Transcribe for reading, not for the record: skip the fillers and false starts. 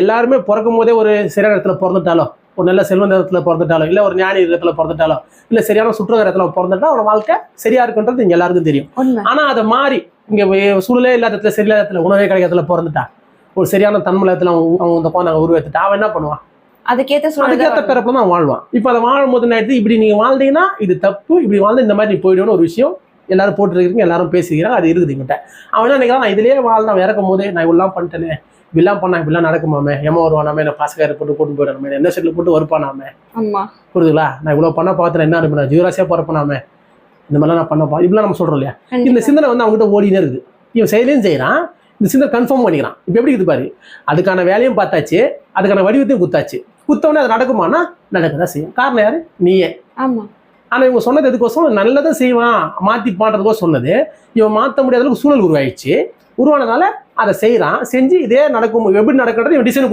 எல்லாருமே பிறக்கும் போதே ஒரு சரியான இடத்துல பிறந்துட்டாலோ, ஒரு நல்ல செல்வந்த இடத்துல பிறந்துட்டாலோ, இல்லை ஒரு ஞானி இடத்துல பிறந்துட்டாலோ, இல்லை சரியான சுற்றுகிற இடத்துல பிறந்துட்டா அவனோட வாழ்க்கை சரியா இருக்குன்றது இங்க எல்லாருக்கும் தெரியும். ஆனா அதை மாறி இங்க சூழலே இல்லாத இடத்துல சரியில்லாத இடத்துல உணவே கிடைக்கிறதுல பிறந்துட்டா, ஒரு சரியான தன்மலத்துல அவன் இந்த குழந்தை உருவத்துட்டா அவன் என்ன பண்ணுவான்? அதுக்கேற்ற பிறப்புல தான் வாழ்வான். இப்ப அதை வாழும் போது என்ன ஆயிடுது, இப்படி நீங்க வாழ்ந்தீங்கன்னா இது தப்பு, இப்படி வாழ்ந்து இந்த மாதிரி நீ போயிடுவோன்னு ஒரு விஷயம் எல்லாரும் போட்டுருக்கீங்க, எல்லாரும் பேசிக்கிறாங்க, அது இருக்குது எங்கிட்ட. அவன் என்ன நினைக்கிறான், நான் இதுலயே வாழ்ந்தான் இறக்கும் போதே நான் இவ்வளவு பண்ணிட்டேனே, இப்படிலாம் பண்ணா இப்படிலாம் நடக்குமாமே, ஏமா வருவானாமே, நான் பாசக்கார போட்டு கூட்டு போயிடாமே, என்ன செட்ல போட்டு வருப்பானாமே, புரியுதுங்களா? நான் இவ்வளவு பண்ண பார்த்துல என்ன இருப்பேன், ஜீவராசியா பிறப்பனாமே, இந்த மாதிரிலாம் நான் பண்ணப்பா, இப்படிலாம் நம்ம சொல்றோம் இல்லையா? இந்த சிந்தனை வந்து அவங்ககிட்ட ஓடினே இருக்குது. இவன் செயலையும் செய்யறான், இந்த சிந்தனை கன்ஃபார்ம் பண்ணிக்கிறான். இப்ப எப்படி இருக்குது பாரு, அதுக்கான வேலையும் பார்த்தாச்சு, அதுக்கான வடிவத்தையும் குத்தாச்சு. குத்தவொடனே அது நடக்குமானா நடக்கதான் செய்யும். காரணம் யாரு? நீயே. ஆனா இவங்க சொன்னது எதுக்கோசம், நல்லதை செய்வான் மாத்தி மாட்டுறதுக்கோ சொன்னது. இவன் மாற்ற முடியாத அளவுக்கு சூழல் உருவாயிடுச்சு. உருவானதால அதை செய்யறான், செஞ்சு இதே நடக்கும். எப்படி நடக்கிறது இவன் டிசைன்